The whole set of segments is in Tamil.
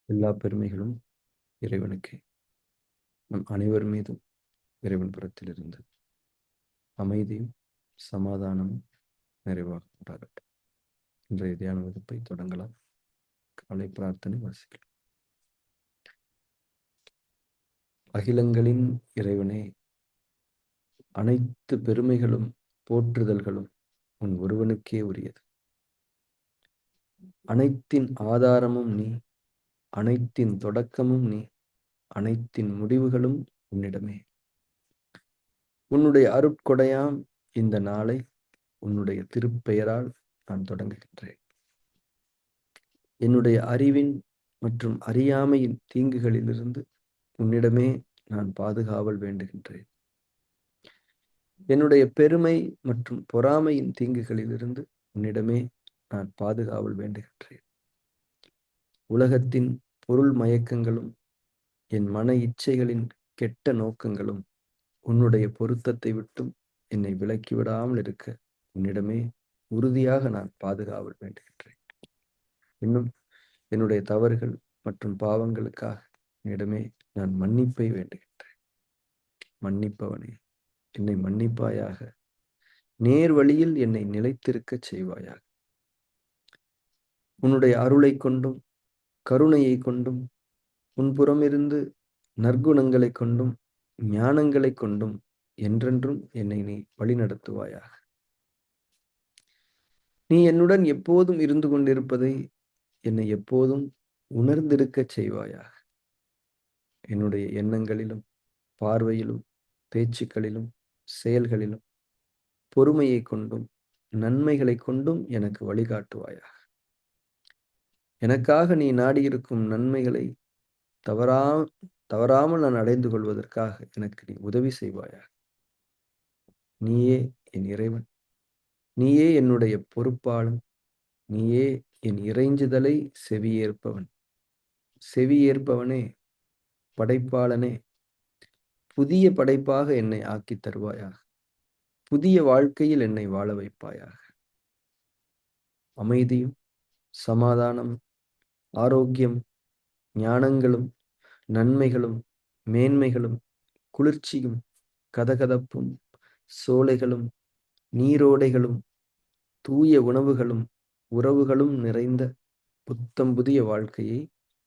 எல்லா பெருமைகளும் இறைவனுக்கே. நம் அனைவர் மீதும் இறைவன் புறத்திலிருந்து அமைதியும் சமாதானமும் நிறைவாக உண்டாகட்டும். இன்றைய தியான வகுப்பை தொடங்கலாம். காலை பிரார்த்தனை வாசிக்கலாம். அகிலங்களின் இறைவனே, அனைத்து பெருமைகளும் போற்றுதல்களும் உன் ஒருவனுக்கே உரியது. அனைத்தின் ஆதாரமும் நீ, அனைத்தின் தொடக்கமும் நீ, அனைத்தின் முடிவுகளும் உன்னிடமே. உன்னுடைய அருட்கொடையாம் இந்த நாளை உன்னுடைய திருப்பெயரால் நான் தொடங்குகின்றேன். என்னுடைய அறிவின் மற்றும் அறியாமையின் தீங்குகளிலிருந்து உன்னிடமே நான் பாதுகாவல் வேண்டுகின்றேன். என்னுடைய பெருமை மற்றும் பொறாமையின் தீங்குகளிலிருந்து உன்னிடமே நான் பாதுகாவல் வேண்டுகின்றேன். உலகத்தின் பொருள் மயக்கங்களும் என் மன இச்சைகளின் கெட்ட நோக்கங்களும் உன்னுடைய பொருத்தத்தை விட்டும் என்னை விலக்கிவிடாமல் இருக்க உன்னிடமே உறுதியாக நான் பாதுகாவல் வேண்டுகின்றேன். இன்னும் என்னுடைய தவறுகள் மற்றும் பாவங்களுக்காக என்னிடமே நான் மன்னிப்பை வேண்டுகின்றேன். மன்னிப்பவனே, என்னை மன்னிப்பாயாக. நேர் வழியில் என்னை நிலைத்திருக்கச் செய்வாயாக. உன்னுடைய அருளை கொண்டும் கருணையை கொண்டும் உன்புறமிருந்து நற்குணங்களை கொண்டும் ஞானங்களை கொண்டும் என்றென்றும் என்னை நீ வழிநடத்துவாயாக. நீ என்னுடன் எப்போதும் இருந்து கொண்டிருப்பதை என்னை எப்போதும் உணர்ந்திருக்கச் செய்வாயாக. என்னுடைய எண்ணங்களிலும் பார்வையிலும் பேச்சுக்களிலும் செயல்களிலும் பொறுமையை கொண்டும் நன்மைகளை கொண்டும் எனக்கு வழிகாட்டுவாயாக. எனக்காக நீ நாடியிருக்கும் நன்மைகளை தவறாமல் நான் அடைந்து கொள்வதற்காக எனக்கு நீ உதவி செய்வாயாக. நீயே என் இறைவன், நீயே என்னுடைய பொறுப்பாளன், நீயே என் இறைஞ்சுதலை செவியேற்பவன். செவியேற்பவனே, படைப்பாளனே, புதிய படைப்பாக என்னை ஆக்கி தருவாயாக. புதிய வாழ்க்கையில் என்னை வாழ வைப்பாயாக. அமைதியும் சமாதானம், ஆரோக்கியம், ஞானங்களும் நன்மைகளும் மேன்மைகளும் குளிர்ச்சியும் கதகதப்பும் சோலைகளும் நீரோடைகளும் தூய உணவுகளும் உறவுகளும் நிறைந்த புத்தம் புதிய வாழ்க்கையை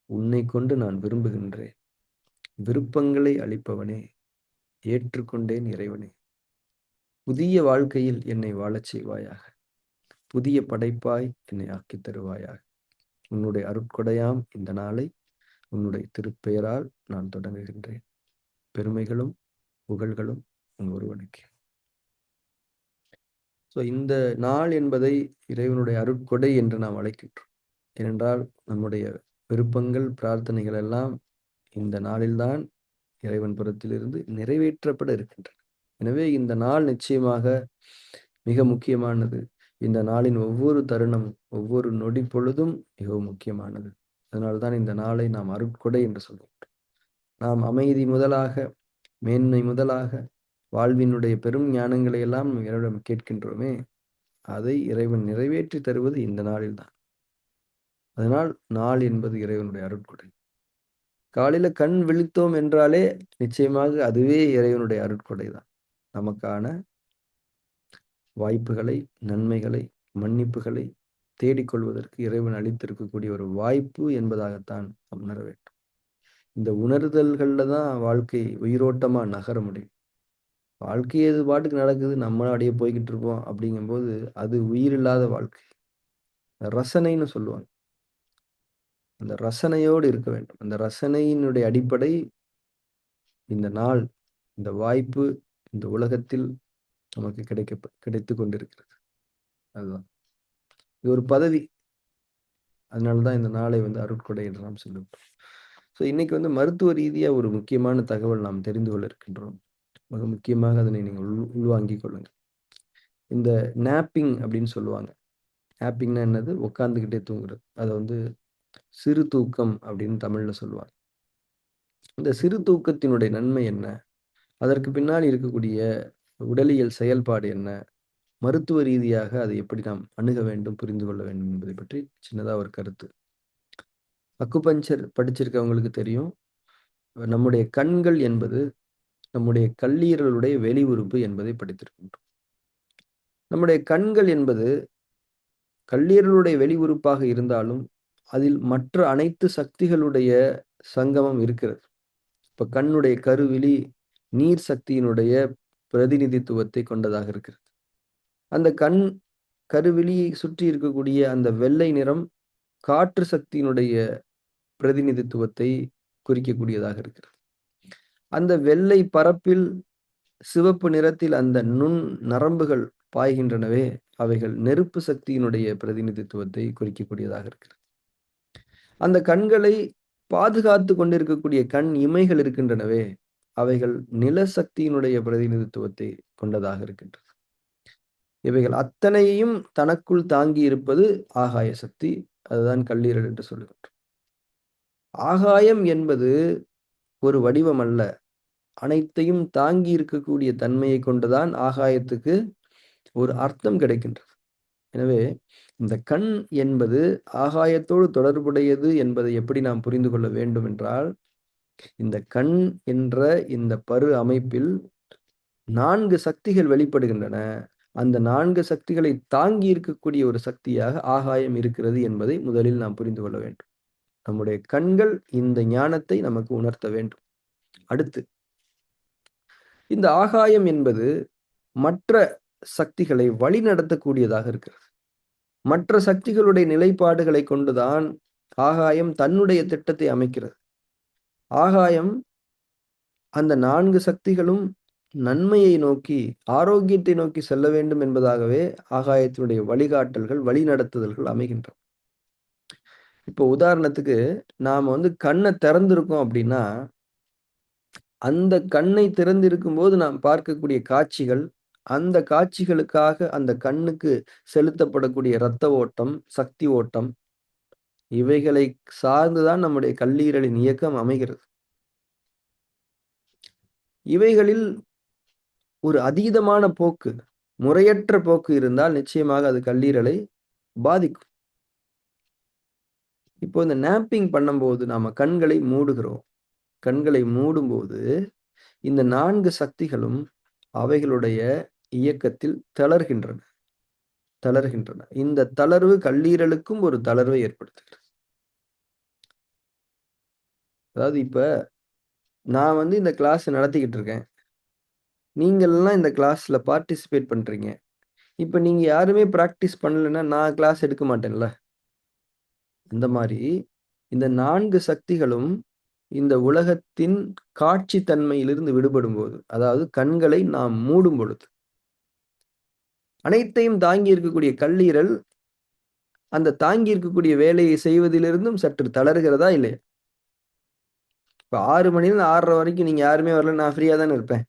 உன்னை கொண்டு நான் விரும்புகின்றேன். விருப்பங்களை அளிப்பவனே, ஏற்றுக்கொண்டேன் இறைவனே. புதிய வாழ்க்கையில் என்னை வாழச் செய்வாயாக. புதிய படைப்பாய் என்னை ஆக்கித் தருவாயாக. உன்னுடைய அருட்கொடையாம் இந்த நாளை உன்னுடைய திருப்பெயரால் நான் தொடங்குகின்றேன். பெருமைகளும் புகழ்களும் உன் ஒருவனுக்கே. இந்த நாள் என்பதை இறைவனுடைய அருட்கொடை என்று நாம் அழைக்கின்றோம். ஏனென்றால் நம்முடைய விருப்பங்கள் பிரார்த்தனைகள் எல்லாம் இந்த நாளில்தான் இறைவன் புறத்திலிருந்து நிறைவேற்றப்பட இருக்கின்றன. எனவே இந்த நாள் நிச்சயமாக மிக முக்கியமானது. இந்த நாளின் ஒவ்வொரு தருணம் ஒவ்வொரு நொடி பொழுதும் மிகவும் முக்கியமானது. அதனால்தான் இந்த நாளை நாம் அருட்கொடை என்று சொல்கின்றோம். நாம் அமைதி முதலாக மேன்மை முதலாக வாழ்வினுடைய பெரும் ஞானங்களை எல்லாம் இறைவனிடம் கேட்கின்றோமே, அதை இறைவன் நிறைவேற்றி தருவது இந்த நாளில்தான். அதனால் நாள் என்பது இறைவனுடைய அருட்கொடை. காலையில கண் விழித்தோம் என்றாலே நிச்சயமாக அதுவே இறைவனுடைய அருட்கொடை தான். நமக்கான வாய்ப்புகளை, நன்மைகளை, மன்னிப்புகளை தேடிக்கொள்வதற்கு இறைவன் அளித்திருக்கக்கூடிய ஒரு வாய்ப்பு என்பதாகத்தான் நாம் உணர வேண்டும். இந்த உணர்தல்கள்ல தான் வாழ்க்கை உயிரோட்டமா நகர முடியும். வாழ்க்கை அது பாட்டுக்கு நடக்குது, நம்மளும் அப்படியே போய்கிட்டு இருப்போம் அப்படிங்கும்போது அது உயிரில்லாத வாழ்க்கை. ரசனைன்னு சொல்லுவாங்க. அந்த ரசனையோடு இருக்க வேண்டும். அந்த ரசனையினுடைய அடிப்படை இந்த நாள், இந்த வாய்ப்பு இந்த உலகத்தில் நமக்கு கிடைத்து கொண்டிருக்கிறது. அதுதான். இது ஒரு பதவி. அதனாலதான் இந்த நாளை அருட்கொடை என்று நாம் சொல்லுவோம். இன்னைக்கு மருத்துவ ரீதியா ஒரு முக்கியமான தகவல் நாம் தெரிந்து கொள்ள இருக்கின்றோம். மிக முக்கியமாக அதனை நீங்கள் உள்வாங்கிக் கொள்ளுங்கள். இந்த நாப்பிங் அப்படின்னு சொல்லுவாங்க. நாப்பிங்னா என்னது? உட்கார்ந்துகிட்டே தூங்குறது. அதை சிறு தூக்கம் அப்படின்னு தமிழ்ல சொல்லுவாங்க. இந்த சிறு தூக்கத்தினுடைய நன்மை என்ன? அதற்கு பின்னாடி இருக்கக்கூடிய உடலியல் செயல்பாடு என்ன? மருத்துவ ரீதியாக அதை எப்படி நாம் அணுக வேண்டும், புரிந்து கொள்ள வேண்டும் என்பதை பற்றி சின்னதா ஒரு கருத்து. அக்குபஞ்சர் படிச்சிருக்கவங்களுக்கு தெரியும். நம்முடைய கண்கள் என்பது நம்முடைய கல்லீரலுடைய வெளி உறுப்பு என்பதை படித்திருக்கின்றோம். நம்முடைய கண்கள் என்பது கல்லீரலுடைய வெளி உறுப்பாக இருந்தாலும், அதில் மற்ற அனைத்து சக்திகளுடைய சங்கமம் இருக்கிறது. இப்ப கண்ணுடைய கருவிழி நீர் சக்தியினுடைய பிரதிநிதித்துவத்தை கொண்டதாக இருக்கிறது. அந்த கருவிழியை சுற்றி இருக்கக்கூடிய அந்த வெள்ளை நிறம் காற்று சக்தியினுடைய பிரதிநிதித்துவத்தை குறிக்கக்கூடியதாக இருக்கிறது. அந்த வெள்ளை பரப்பில் சிவப்பு நிறத்தில் அந்த நுண் நரம்புகள் பாய்கின்றனவே, அவைகள் நெருப்பு சக்தியினுடைய பிரதிநிதித்துவத்தை குறிக்கக்கூடியதாக இருக்கிறது. அந்த கண்களை பாதுகாத்து கொண்டிருக்கக்கூடிய கண் இமைகள் இருக்கின்றனவே, அவைகள் நிலசக்தியினுடைய பிரதிநிதித்துவத்தை கொண்டதாக இருக்கின்றது. இவைகள் அத்தனையையும் தனக்குள் தாங்கி இருப்பது ஆகாய சக்தி. அதுதான் கல்லீரல் என்று சொல்லுகின்றோம். ஆகாயம் என்பது ஒரு வடிவம் அல்ல. அனைத்தையும் தாங்கி இருக்கக்கூடிய தன்மையை கொண்டுதான் ஆகாயத்துக்கு ஒரு அர்த்தம் கிடைக்கின்றது. எனவே இந்த கண் என்பது ஆகாயத்தோடு தொடர்புடையது என்பதை எப்படி நாம் புரிந்து கொள்ள வேண்டும் என்றால், இந்த கண் என்ற இந்த பரு அமைப்பில் 4 சக்திகள் வெளிப்படுகின்றன. அந்த 4 சக்திகளை தாங்கி இருக்கக்கூடிய ஒரு சக்தியாக ஆகாயம் இருக்கிறது என்பதை முதலில் நாம் புரிந்து கொள்ள வேண்டும். நம்முடைய கண்கள் இந்த ஞானத்தை நமக்கு உணர்த்த வேண்டும். அடுத்து, இந்த ஆகாயம் என்பது மற்ற சக்திகளை வழிநடத்தக்கூடியதாக இருக்கிறது. மற்ற சக்திகளுடைய நிலைப்பாடுகளை கொண்டுதான் ஆகாயம் தன்னுடைய திட்டத்தை அமைக்கிறது. ஆகாயம் அந்த 4 சக்திகளும் நன்மையை நோக்கி, ஆரோக்கியத்தை நோக்கி செல்ல வேண்டும் என்பதாகவே ஆகாயத்தினுடைய வழிகாட்டல்கள், வழிநடத்துதல்கள் அமைகின்றன. இப்போ உதாரணத்துக்கு நாம கண்ண திறந்திருக்கோம் அப்படின்னா, அந்த கண்ணை திறந்திருக்கும்போது நாம் பார்க்கக்கூடிய காட்சிகள், அந்த காட்சிகளுக்காக அந்த கண்ணுக்கு செலுத்தப்படக்கூடிய இரத்த ஓட்டம், சக்தி ஓட்டம், இவைகளை சார்ந்துதான் நம்முடைய கல்லீரலின் இயக்கம் அமைகிறது. இவைகளில் ஒரு அதீதமான போக்கு, முறையற்ற போக்கு இருந்தால் நிச்சயமாக அது கல்லீரலை பாதிக்கும். இப்போ இந்த நேப்பிங் பண்ணும்போது நாம கண்களை மூடுகிறோம். கண்களை மூடும்போது இந்த 4 சக்திகளும் அவைகளுடைய இயக்கத்தில் தளர்கின்றன. இந்த தளர்வு கல்லீரலுக்கும் ஒரு தளர்வை ஏற்படுத்துகிறது. அதாவது இப்ப நான் இந்த கிளாஸ் நடத்திக்கிட்டு இருக்கேன். நீங்கள்லாம் இந்த கிளாஸ்ல பார்ட்டிசிபேட் பண்றீங்க. இப்ப நீங்க யாருமே பிராக்டிஸ் பண்ணலன்னா நான் கிளாஸ் எடுக்க மாட்டேன்ல. அந்த மாரி இந்த 4 சக்திகளும் இந்த உலகத்தின் காட்சி தன்மையிலிருந்து விடுபடும்போது, அதாவது கண்களை நாம் மூடும் பொழுது, அனைத்தையும் தாங்கி இருக்கக்கூடிய கல்லீரல் அந்த தாங்கி இருக்கக்கூடிய வேலையை செய்வதிலிருந்தும் சற்று தளர்கிறதா இல்லையா? இப்ப 6 மணிலேருந்து 6:30 வரைக்கும் நீங்க யாருமே வரல, நான் ஃப்ரீயா தானே இருப்பேன்.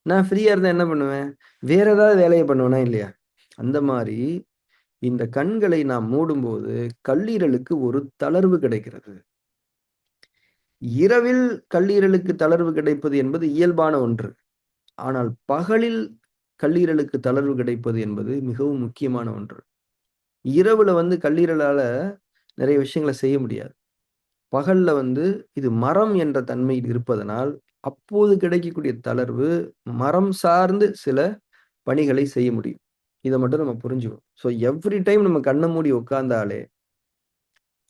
நான் ஃப்ரீயா இருந்தா என்ன பண்ணுவேன்? வேற ஏதாவது வேலைய பண்ணுவேனா இல்லையா? அந்த மாரி இந்த கண்களை நாம் மூடும்போது கல்லீரலுக்கு ஒரு தளர்வு கிடைக்கிறது. இரவில் கல்லீரலுக்கு தளர்வு கிடைப்பது என்பது இயல்பான ஒன்று. ஆனால் பகலில் கல்லீரலுக்கு தளர்வு கிடைப்பது என்பது மிகவும் முக்கியமான ஒன்று. இரவுல கல்லீரலால நிறைய விஷயங்கள செய்ய முடியாது. பகல்ல இது மரம் என்ற தன்மையில் இருப்பதனால், அப்போது கிடைக்கக்கூடிய தளர்வு மரம் சார்ந்து சில பணிகளை செய்ய முடியும். இத மட்டும் நம்ம புரிஞ்சுக்கணும். ஸோ எவ்ரி டைம் நம்ம கண்ண மூடி உட்கார்ந்தாலே,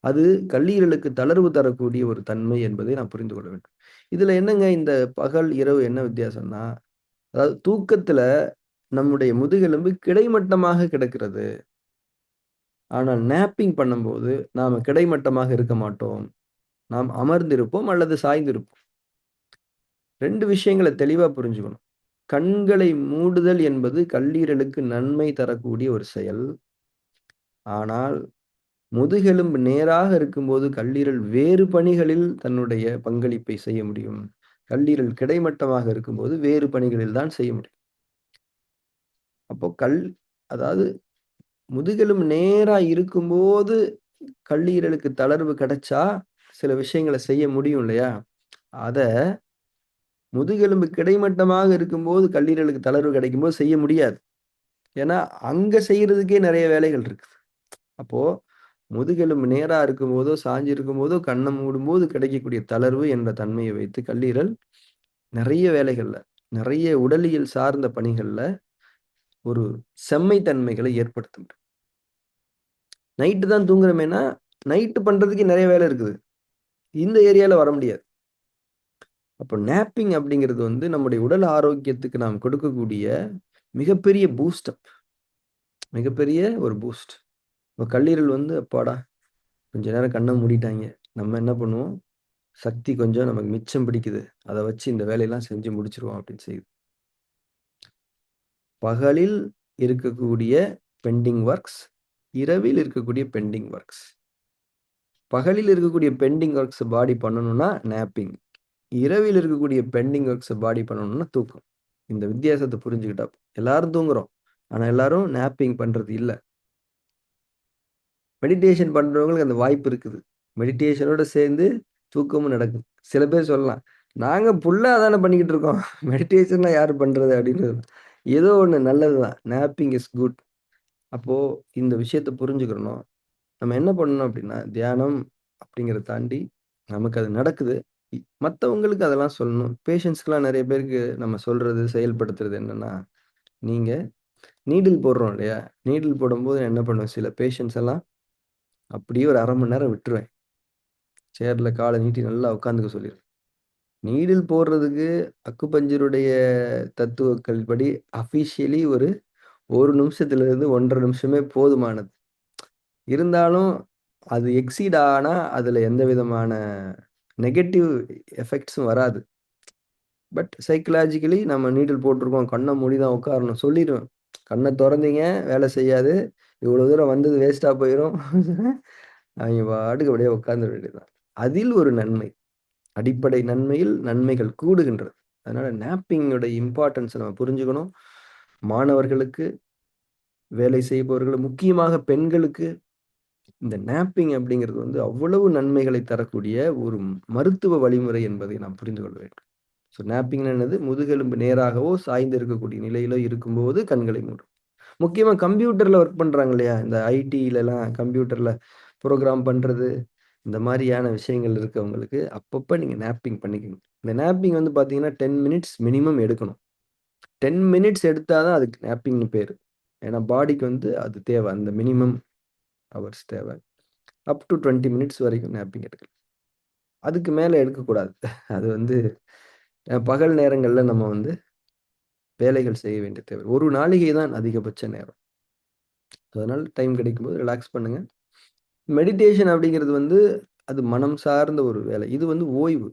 அது கல்லீரலுக்கு தளர்வு தரக்கூடிய ஒரு தன்மை என்பதை நாம் புரிந்து கொள்ள வேண்டும். இதுல என்னங்க இந்த பகல், இரவு என்ன வித்தியாசம்னா, அதாவது தூக்கத்துல நம்முடைய முதுகெலும்பு கிடைமட்டமாக கிடக்கிறது. ஆனால் நேப்பிங் பண்ணும்போது நாம கிடைமட்டமாக இருக்க மாட்டோம். நாம் அமர்ந்திருப்போம் அல்லது சாய்ந்திருப்போம். 2 விஷயங்கள தெளிவா புரிஞ்சுக்கணும். கண்களை மூடுதல் என்பது கல்லீரலுக்கு நன்மை தரக்கூடிய ஒரு செயல். ஆனால் முதுகெலும்பு நேராக இருக்கும்போது கல்லீரல் வேறு பணிகளில் தன்னுடைய பங்களிப்பை செய்ய முடியும். கல்லீரல் கிடைமட்டமாக இருக்கும்போது வேறு பணிகளில் தான் செய்ய முடியும். அப்போ அதாவது முதுகெலும்பு நேரா இருக்கும்போது கல்லீரலுக்கு தளர்வு கிடைச்சா, சில விஷயங்கள செய்ய முடியும் இல்லையா? அத முதுகெலும்பு கிடைமட்டமாக இருக்கும்போது கல்லீரலுக்கு தளர்வு கிடைக்கும்போது செய்ய முடியாது. ஏன்னா, அங்க செய்றதுக்கே நெறைய வேலைகள் இருக்குது. அப்போ முதுகெலும்பு நேரா இருக்கும்போதோ, சாஞ்சு இருக்கும்போதோ, கண்ண மூடும்போது கிடைக்கக்கூடிய தளர்வு என்ற தன்மையை வைத்து கல்லீரல் நெறைய வேலைகள்ல, நெறைய உடலியல் சார்ந்த பணிகள்ல ஒரு செம்மை தன்மைகளை ஏற்படுத்தும். நைட்டு தான் தூங்குறோமேன்னா, நைட்டு பண்றதுக்கு நெறைய வேலை இருக்குது. இந்த ஏரியால வர முடியாது. அப்போ நேப்பிங் அப்படிங்கிறது வந்து நம்முடைய உடல் ஆரோக்கியத்துக்கு நாம் கொடுக்கக்கூடிய மிகப்பெரிய பூஸ்ட் அப். மிகப்பெரிய ஒரு பூஸ்ட். இப்ப கல்லீரல் வந்து அப்பாடா! கொஞ்ச நேரம் கண்ண மூடிட்டாய்ங்க. நம்ம என்ன பண்ணுவோம்? சக்தி கொஞ்சம் நமக்கு மிச்சம் பிடிக்குது. அத வச்சு இந்த வேலையெல்லாம் செஞ்சு முடிச்சுருவோம் அப்படின்னு செய்யுது. பகலில் இருக்கக்கூடிய பெண்டிங் ஒர்க்ஸ், இரவில் இருக்கக்கூடிய பெண்டிங் ஒர்க்ஸ். பகலில் இருக்கக்கூடிய பெண்டிங் ஒர்க்ஸ் பாடி பண்ணணும்னா நேப்பிங். இரவில் இருக்கக்கூடிய பெண்டிங் ஒர்க்ஸ் பாடி பண்ணணும்னா தூக்கம். இந்த வித்தியாசத்த புரிஞ்சுக்கிட்டா எல்லாரும் தூங்குறோம். ஆனா எல்லாரும் நேப்பிங் பண்றது இல்ல. மெடிடேஷன் பண்றவங்களுக்கு அந்த வாய்ப்பு இருக்குது. மெடிடேஷனோட சேர்ந்து தூக்கமும் நடக்குது. சில பேர் சொல்லலாம், "நாங்க ஃபுல்லா அதானே பண்ணிக்கிட்டு இருக்கோம். மெடிடேஷன்லாம் யாரு பண்றது?" அப்படின்னு. ஏதோ ஒண்ணு நல்லது தான். நேப்பிங் இஸ் குட். அப்போ இந்த விஷயத்த புரிஞ்சுக்கிறணும். நம்ம என்ன பண்ணணும் அப்படின்னா, தியானம் அப்படிங்கிறத தாண்டி நமக்கு அது நடக்குது. மத்தவங்களுக்கு அதெல்லாம் சொல்லணும். பேஷண்ட்ஸ்க்குலாம் நெறைய பேருக்கு நம்ம சொல்றது, செயல்படுத்துறது என்னன்னா, நீங்க நீடில் போடுறோம் இல்லையா? நீடில் போடும்போது நான் என்ன பண்ணுவேன், சில பேஷண்ட்ஸ் எல்லாம் அப்படியே ஒரு 1/2 மணி நேரம் விட்டுருவேன். சேர்ல கால நீட்டி நல்லா உட்காந்துக்க சொல்லிருவேன். நீடில் போடுறதுக்கு அக்குபஞ்சருடைய தத்துவங்கள் படி அஃபிஷியலி ஒரு 1 நிமிஷத்திலிருந்து 1 1/2 நிமிஷமே போதுமானது. இருந்தாலும் அது எக்சீட் ஆனா, அதுல எந்த விதமான நெகட்டிவ் எஃபெக்ட்ஸும் வராது. பட் சைக்காலஜிக்கலி நம்ம நீடில் போட்டுருக்கோம். கண்ண மூடி தான் உட்காரணும் சொல்லிருவேன். கண்ண தொறந்தீங்க, வேலை செய்யாது. இவ்வளோ தூரம் வந்தது வேஸ்ட்டா போயிரும். அவைங்க பாட்டுக்கு அப்படியே உட்காந்துர வேண்டியதுதான். அதில் ஒரு நன்மை. அடிப்படை நன்மையில் நன்மைகள் கூடுகின்றது. அதனால நேப்பிங்கோட இம்பார்ட்டன்ஸ நம்ம புரிஞ்சுக்கணும். மாணவர்களுக்கு, வேலை செய்பவர்கள், முக்கியமாக பெண்களுக்கு இந்த நேப்பிங் அப்படிங்கிறது வந்து அவ்வளவு நன்மைகளை தரக்கூடிய ஒரு மருத்துவ வழிமுறை என்பதை நாம் புரிந்து கொள்ள வேண்டும். ஸோ நேப்பிங்னா என்னது? முதுகெலும்பு நேராகவோ, சாய்ந்து இருக்கக்கூடிய நிலையிலோ இருக்கும்போது கண்களை மூடும். முக்கியமா கம்ப்யூட்டர்ல ஒர்க் பண்றாங்க இல்லையா? இந்த ஐடிலலாம் கம்ப்யூட்டர்ல புரோகிராம் பண்றது, இந்த மாரியான விஷயங்கள் இருக்கவங்களுக்கு அப்பப்ப நீங்க நேப்பிங் பண்ணிக்கணும். இந்த நேப்பிங் வந்து பார்த்தீங்கன்னா, 10 மினிட்ஸ் மினிமம் எடுக்கணும். 10 மினிட்ஸ் எடுத்தா தான் அதுக்கு நேப்பிங்ன்னு பேரு. ஏன்னா பாடிக்கு வந்து அது தேவ. அந்த மினிமம் ஹவர்ஸ் தேவ. அப் டூ 20 மினிட்ஸ் வரைக்கும் நேப்பிங் எடுக்கலாம். அதுக்கு மேல எடுக்கக்கூடாது. அது வந்து பகல் நேரங்கள்ல நம்ம வந்து வேலைகள் செய்ய வேண்டிய தேவை. 1 நாளிகை தான் அதிகபட்ச நேரம். அதனால டைம் கிடைக்கும்போது ரிலாக்ஸ் பண்ணுங்க. மெடிடேஷன் அப்படிங்கிறது வந்து அது மனம் சார்ந்த ஒரு வேலை. இது வந்து ஓய்வு.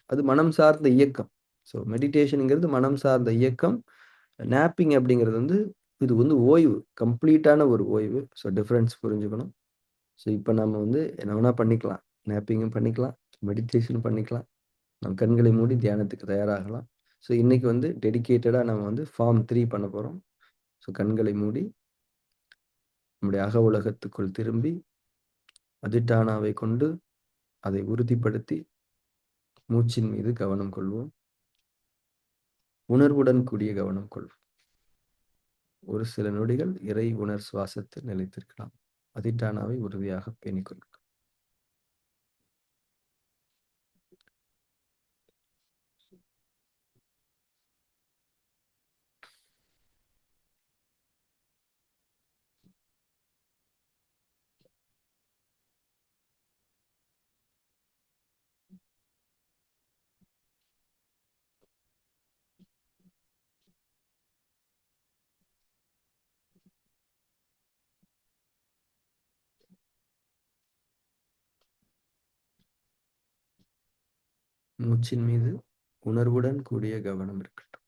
அது மனம் சார்ந்த இயக்கம். ஸோ மெடிடேஷன்ங்கிறது மனம் சார்ந்த இயக்கம். நேப்பிங் அப்படிங்கிறது வந்து இது வந்து ஓய்வு. கம்ப்ளீட்டான ஒரு ஓய்வு. ஸோ டிஃபரன்ஸ் புரிஞ்சுக்கணும். ஸோ இப்ப நம்ம வந்து என்ன வேணா பண்ணிக்கலாம். நேப்பிங்கும் பண்ணிக்கலாம். மெடிடேஷனும் பண்ணிக்கலாம். நம்ம கண்களை மூடி தியானத்துக்கு தயாராகலாம். ஸோ இன்னைக்கு வந்து டெடிகேட்டடா நம்ம வந்து ஃபார்ம் 3 பண்ண போறோம். ஸோ கண்களை மூடி நம்முடைய அக உலகத்துக்குள் திரும்பி அதிட்டானாவை கொண்டு அதை உறுதிப்படுத்தி மூச்சின் மீது கவனம் கொள்வோம். உணர்வுடன் கூடிய கவனம் கொள்வோம். ஒரு சில நொடிகள் இறை உணர் சுவாசத்தில் நிலைத்திருக்கலாம். அதிட்டானாவை உறுதியாக பேணிக்கொள்ளுங்கள். மூச்சின் மீது உணர்வுடன் கூடிய கவனம் இருக்கட்டும்.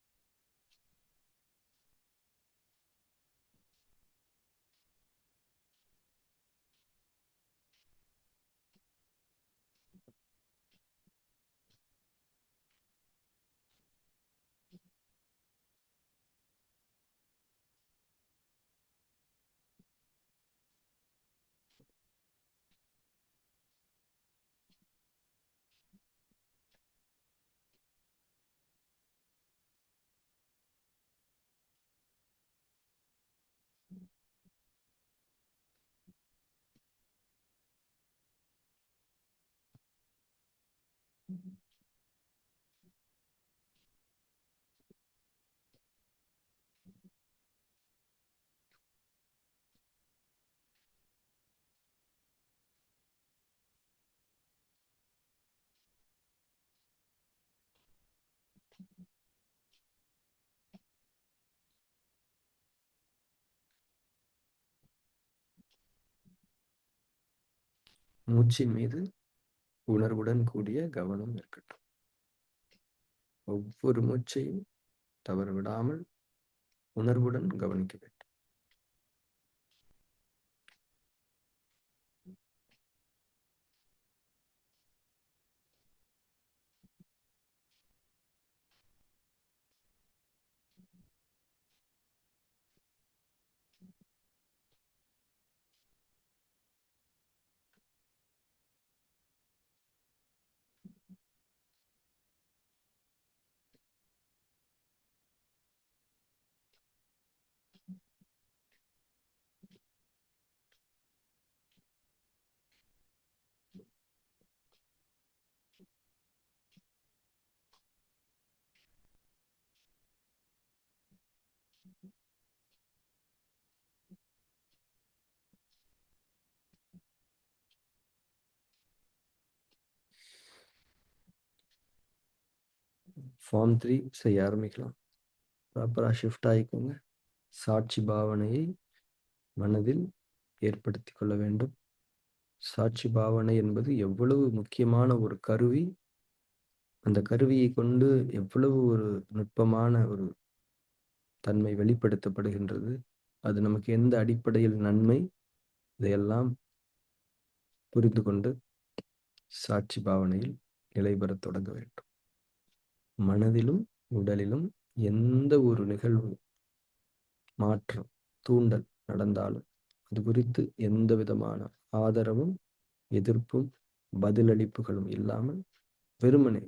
மூச்சின் மீது உணர்வுடன் கூடிய கவனம் இருக்கட்டும். ஒவ்வொரு மூச்சையும் தவறு விடாமல் உணர்வுடன் கவனிக்க வேண்டும். ஃபார்ம் 3 செய்ய ஆரம்பிக்கலாம். ப்ராப்பராக ஷிஃப்ட் ஆகிக்கோங்க. சாட்சி பாவனையை மனதில் ஏற்படுத்தி கொள்ள வேண்டும். சாட்சி பாவனை என்பது எவ்வளவு முக்கியமான ஒரு கருவி. அந்த கருவியை கொண்டு எவ்வளவு ஒரு நுட்பமான ஒரு தன்மை வெளிப்படுத்தப்படுகின்றது. அது நமக்கு எந்த அடிப்படையில் நன்மை, இதையெல்லாம் புரிந்து கொண்டு சாட்சி பாவனையில் நிலை பெறத் தொடங்க வேண்டும். மனதிலும் உடலிலும் எந்த ஒரு நிகழ்வு, மாற்றம், தூண்டல் நடந்தாலும் அது குறித்து எந்த விதமான ஆதரவும், எதிர்ப்பும், பதிலளிப்புகளும் இல்லாமல் வெறுமனே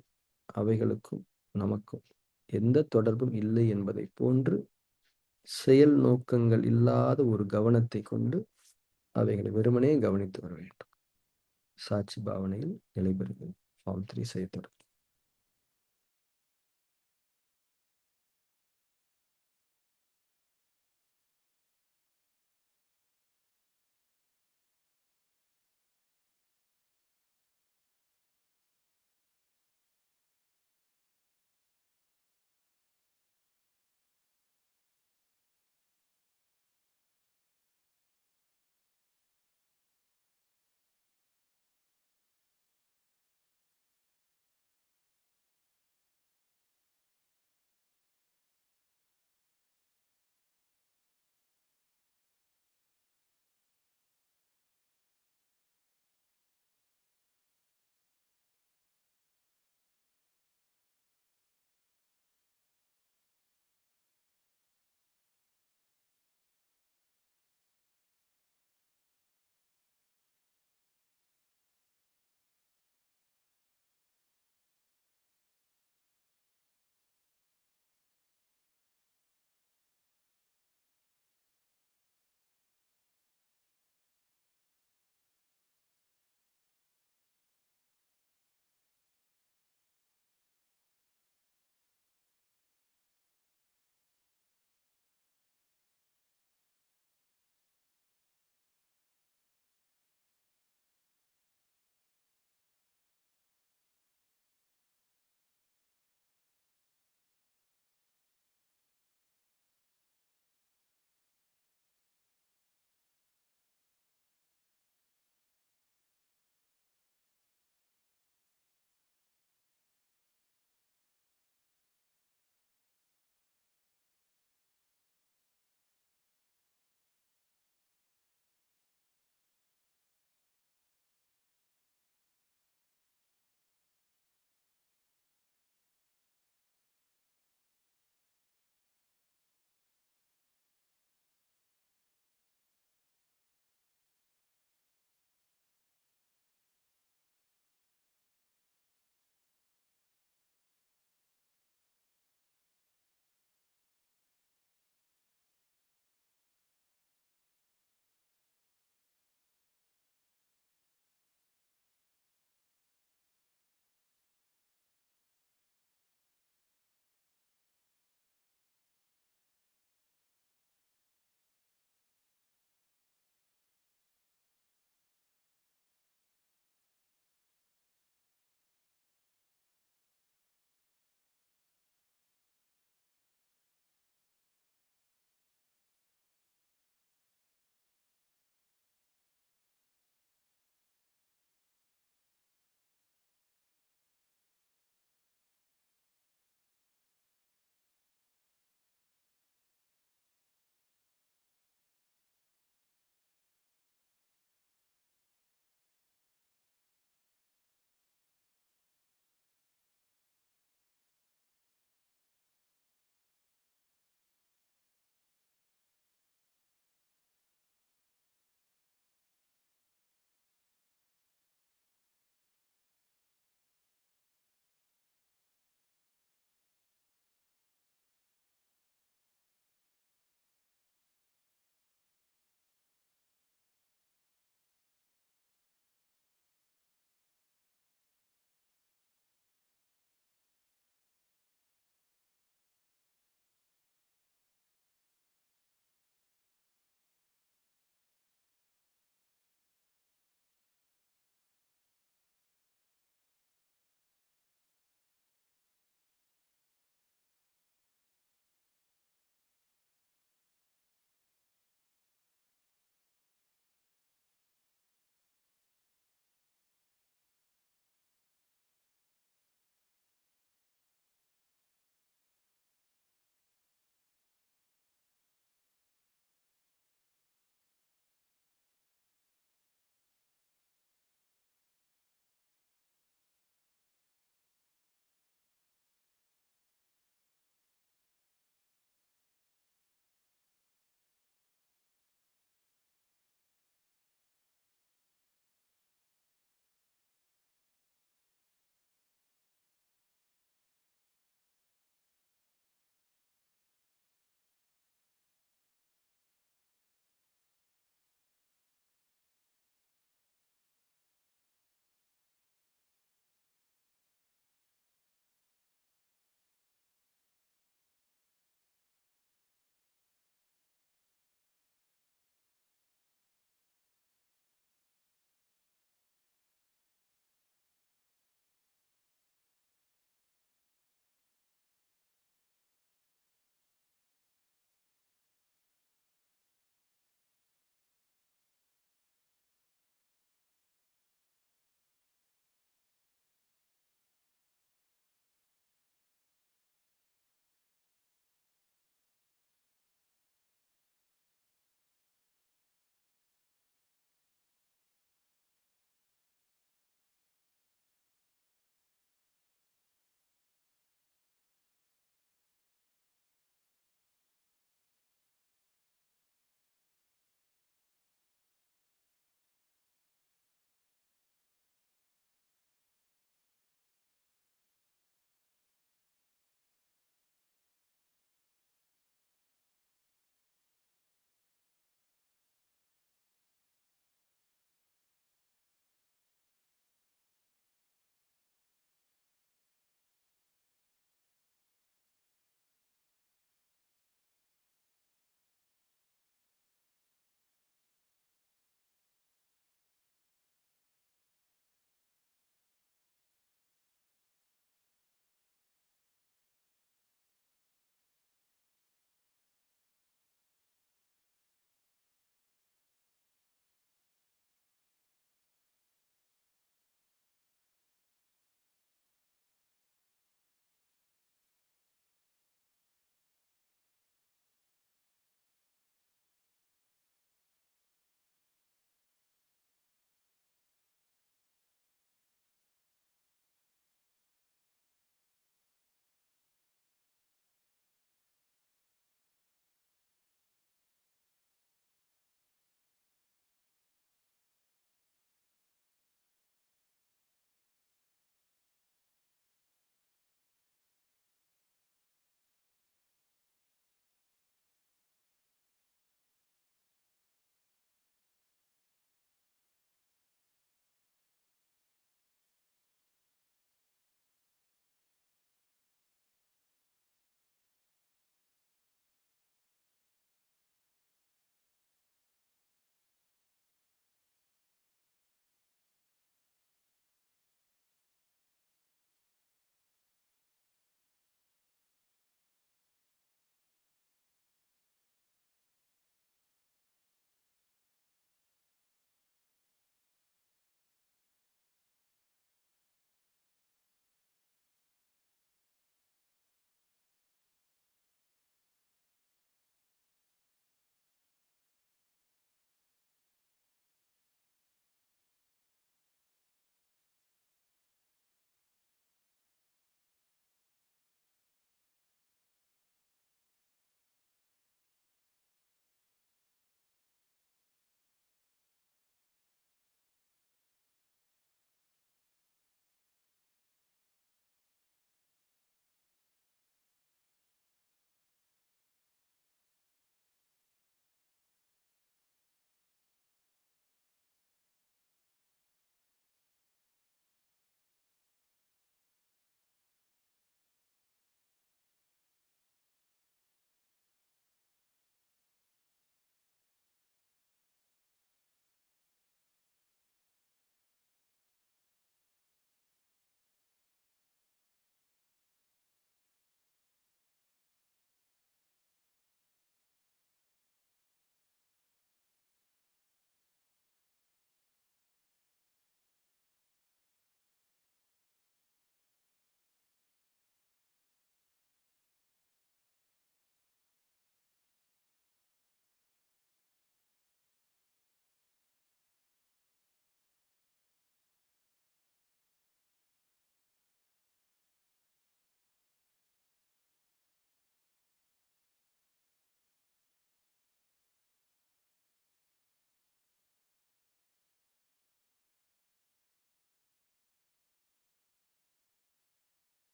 அவைகளுக்கும் நமக்கும் எந்த தொடர்பும் இல்லை என்பதை போன்று செயல் நோக்கங்கள் இல்லாத ஒரு கவனத்தை கொண்டு அவைகளை வெறுமனே கவனித்து வர வேண்டும். சாட்சி பாவனையில் நிலை பெறுகிறது. ஃபார்ம் 3 செய்ய தொடங்கும்.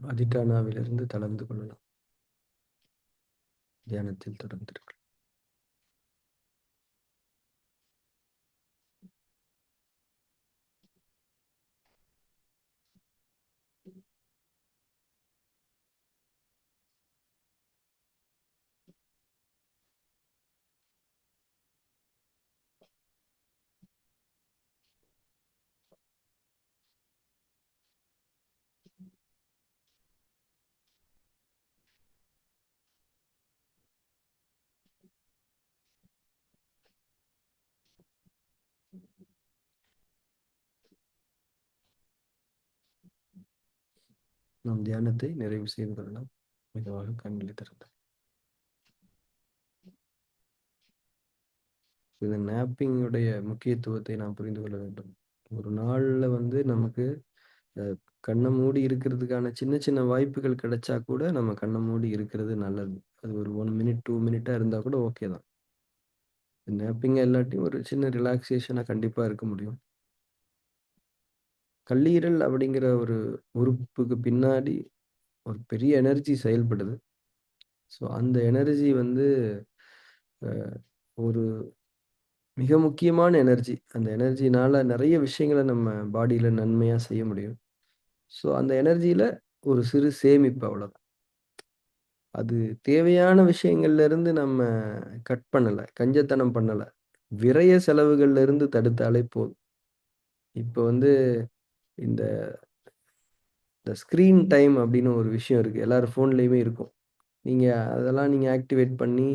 அதிட்டானாவிலிருந்து தளர்ந்து கொள்ளலாம். தியானத்தில் தொடர்ந்திருக்கலாம். நாம் தியானத்தை நிறைவு செய்து கொள்ளலாம். மெதுவாக கண்களை திறந்து. இந்த நேப்பிங்குடைய முக்கியத்துவத்தை நாம் புரிந்து கொள்ள வேண்டும். ஒரு நாள்ல வந்து நமக்கு அ கண்ண மூடி இருக்கிறதுக்கான சின்ன சின்ன வாய்ப்புகள் கிடைச்சா கூட நம்ம கண்ண மூடி இருக்கிறது நல்லது. அது ஒரு 1 மினிட், 2 மினிட்டா இருந்தா கூட ஓகே தான். நேப்பிங்கா இல்லாட்டியும் ஒரு சின்ன ரிலாக்சேஷனா கண்டிப்பா இருக்க முடியும். கல்லீரல் அப்படிங்கிற ஒரு உறுப்புக்கு பின்னாடி ஒரு பெரிய எனர்ஜி செயல்படுது. ஸோ அந்த எனர்ஜி வந்து அ ஒரு மிக முக்கியமான எனர்ஜி. அந்த எனர்ஜினால நெறைய விஷயங்கள நம்ம பாடியில நன்மையா செய்ய முடியும். ஸோ அந்த எனர்ஜியில ஒரு சிறு சேமிப்பு அவ்வளோதான். அது தேவையான விஷயங்கள்ல இருந்து நம்ம கட் பண்ணல. கஞ்சத்தனம் பண்ணல. விரய செலவுகள்ல இருந்து தடுத்தாலே போதும். இப்ப வந்து இந்த இந்த ஸ்க்ரீன் டைம் அப்படின்னு ஒரு விஷயம் இருக்கு. எல்லார் ஃபோன்லயுமே இருக்கும். நீங்க அதெல்லாம் நீங்க ஆக்டிவேட் பண்ணி,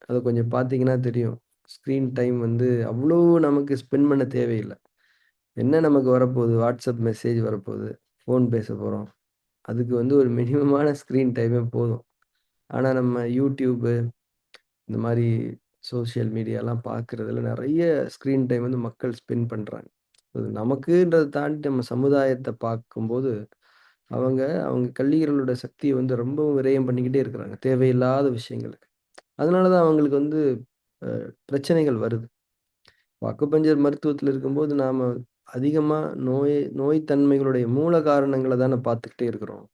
அத கொஞ்சம் பார்த்தீங்கன்னா தெரியும். ஸ்க்ரீன் டைம் வந்து அவ்வளோ நமக்கு ஸ்பெண்ட் பண்ண தேவையில்ல. என்ன நமக்கு வரப்போகுது? WhatsApp மெசேஜ் வரப்போகுது. ஃபோன் பேச போறோம். அதுக்கு வந்து ஒரு மினிமமான ஸ்க்ரீன் டைமே போதும். ஆனா நம்ம YouTube இந்த மாரி சோசியல் மீடியாலாம் பார்க்குறதுல நெறைய ஸ்க்ரீன் டைம் வந்து மக்கள் ஸ்பெண்ட் பண்றாங்க. அது நமக்குன்றத தாண்டி நம்ம சமுதாயத்த பார்க்கும்போது, அவங்க அவங்க கல்லீரலோட சக்திய வந்து ரொம்பவும் விரயம் பண்ணிக்கிட்டே இருக்கிறாங்க. தேவையில்லாத விஷயங்களுக்கு. அதனால தான் அவங்களுக்கு வந்து அ பிரச்சனைகள் வருது. அக்குபஞ்சர் மருத்துவத்தில இருக்கும்போது நாம அதிகமா நோய் தன்மைகளுடைய மூல காரணங்கள தானே பார்த்துக்கிட்டே இருக்கிறோம்.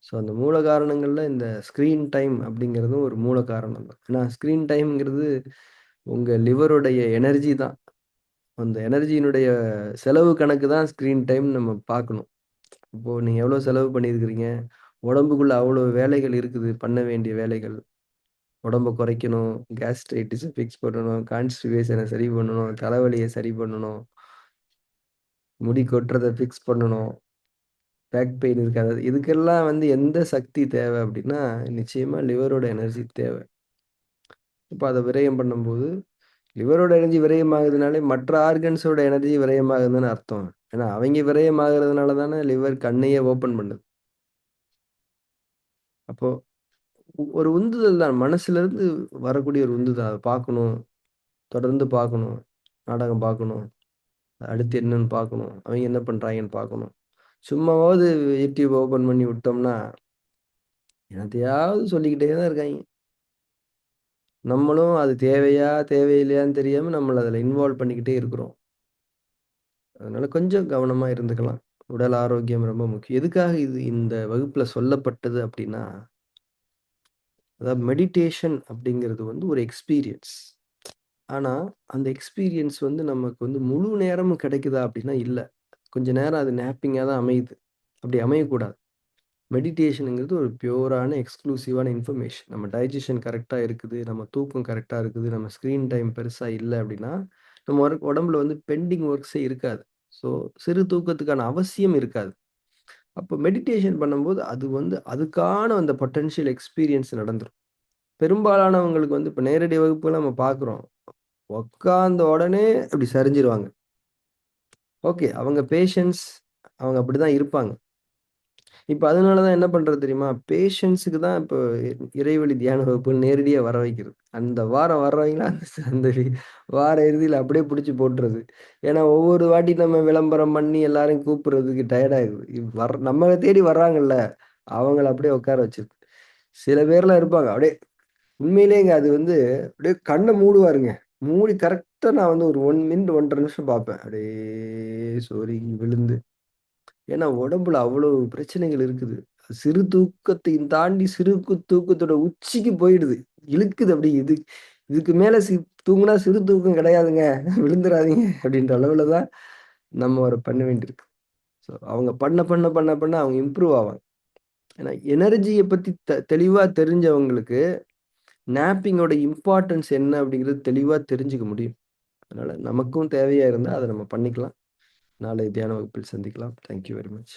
ஸோ அந்த மூல காரணங்கள்ல இந்த ஸ்க்ரீன் டைம் அப்படிங்கிறதும் ஒரு மூல காரணம் தான். ஏன்னா ஸ்க்ரீன் டைம்ங்கிறது உங்க லிவருடைய எனர்ஜி தான். அந்த எனர்ஜியினுடைய செலவு கணக்கு தான் ஸ்க்ரீன் டைம் நம்ம பார்க்கணும். இப்போ நீங்க எவ்வளோ செலவு பண்ணியிருக்கிறீங்க? உடம்புக்குள்ள அவ்வளோ வேலைகள் இருக்குது. பண்ண வேண்டிய வேலைகள். உடம்ப குறைக்கணும், கேஸ்ட்ரைட்டிஸ ஃபிக்ஸ் பண்ணணும், கான்ஸ்டிபேஷன சரி பண்ணணும், தலைவலிய சரி பண்ணணும், முடி கொட்டுறத ஃபிக்ஸ் பண்ணணும், பேக் பெயின் இருக்காது. இதுக்கெல்லாம் வந்து எந்த சக்தி தேவ அப்டின்னா, நிச்சயமா லிவரோட எனர்ஜி தேவ. இப்ப அத விரயம் பண்ணும்போது, லிவரோட எனர்ஜி விரயமாகுதுனாலே மற்ற ஆர்கன்ஸோட எனர்ஜி விரயமாகுதுன்னு அர்த்தம். ஏன்னா, அவைங்க விரயமாகுறதுனால தானே லிவர் கண்ணையே ஓப்பன் பண்ணுது. அப்போ ஒரு உந்துதல் தான். மனசுலருந்து வரக்கூடிய ஒரு உந்துதல். அத பார்க்கணும், தொடர்ந்து பார்க்கணும், நாடகம் பார்க்கணும். அடுத்து என்னன்னு பார்க்கணும். அவைங்க என்ன பண்றாய்ங்கன்னு பார்க்கணும். சும்மாவாவது யூடியூப் ஓப்பன் பண்ணி விட்டோம்னா, என்னத்தையாவது சொல்லிக்கிட்டே தான் இருக்காய்ங்க. நம்மளும் அது தேவையா, தேவையில்லையான்னு தெரியாம நம்மள அதுல இன்வால்வ் பண்ணிக்கிட்டே இருக்கிறோம். அதனால கொஞ்சம் கவனமா இருந்துக்கலாம். உடல் ஆரோக்கியம் ரொம்ப முக்கியம். எதுக்காக இது இந்த வகுப்புல சொல்லப்பட்டது அப்டின்னா, அதாவது மெடிடேஷன் அப்படிங்கிறது வந்து ஒரு எக்ஸ்பீரியன்ஸ். ஆனா, அந்த எக்ஸ்பீரியன்ஸ் வந்து நமக்கு வந்து முழு நேரமும் கிடைக்குதா அப்டின்னா இல்ல. கொஞ்ச நேரம் அது நேப்பிங்கா தான் அமையுது. அப்படி அமையக்கூடாது. மெடிடேஷன்ங்கிறது ஒரு பியூரான எக்ஸ்க்ளூசிவான இன்ஃபர்மேஷன். நம்ம டைஜெஷன் கரெக்ட்டா இருக்குது, நம்ம தூக்கம் கரெக்ட்டா இருக்குது, நம்ம ஸ்க்ரீன் டைம் பெருசா இல்ல அப்படின்னா, நம்ம உடம்புல வந்து பெண்டிங் ஒர்க்ஸே இருக்காது. ஸோ, சிறு தூக்கத்துக்கான அவசியம் இருக்காது. அப்போ மெடிடேஷன் பண்ணும்போது அது வந்து அதுக்கான அந்த பொட்டன்ஷியல் எக்ஸ்பீரியன்ஸ் நடந்துரும். பெரும்பாலானவங்களுக்கு வந்து இப்ப நேரடி வகுப்புல நம்ம பார்க்குறோம். உட்கார்ந்த உடனே அப்படி சரிஞ்சிருவாங்க. ஓகே. அவங்க பேஷன்ஸ் அவங்க அப்படிதான் இருப்பாங்க. இப்ப அதனால தான் என்ன பண்றது தெரியுமா? பேஷன்ஸுக்கு தான் இப்போ இறைவழி தியான வகுப்புகள் நேரடியா வர வைக்கிறது. அந்த வாரம் வர்றவைங்கள அந்த வார இறுதியில அப்படியே புடிச்சு போட்டுறது. ஏன்னா ஒவ்வொரு வாட்டி நம்ம விளம்பரம் பண்ணி எல்லாரையும் கூப்பிடுறதுக்கு டயர்ட் ஆயிடுது. நம்மள தேடி வர்றாங்கல்ல, அவங்கள அப்படியே உட்கார வச்சிருது. சில பேர்லாம் இருப்பாங்க. அப்படியே உண்மையிலேங்க அது வந்து அப்படியே கண்ண மூடுவாருங்க. மூடி கரெக்ட்டா நான் வந்து ஒரு 1 மினிட் 1 1/2 நிமிஷம் பார்ப்பேன். அப்படியே சொருகி விழுந்து. ஏன்னா உடம்புல அவ்வளவு பிரச்சனைகள் இருக்குது. சிறு தூக்கத்தையும் தாண்டி தூக்கத்தோட உச்சிக்கு போயிடுது. இழுக்குது அப்படி. இதுக்கு மேல தூங்குனா சிறு தூக்கம் கிடையாதுங்க. விழுந்துராதீங்க அப்படின்ற அளவுல தான் நம்ம ஒரு பண்ண வேண்டியிருக்கு. ஸோ அவங்க பண்ண அவங்க இம்ப்ரூவ் ஆவாங்க. ஏன்னா எனர்ஜிய பத்தி தெளிவா தெரிஞ்சவங்களுக்கு நேப்பிங்கோட இம்பார்ட்டன்ஸ் என்ன அப்படிங்கிறது தெளிவா தெரிஞ்சுக்க முடியும். அதனால நமக்கும் தேவையா இருந்தா அத நம்ம பண்ணிக்கலாம். நாளை தியான வகுப்பில் சந்திக்கலாம். Thank you very much.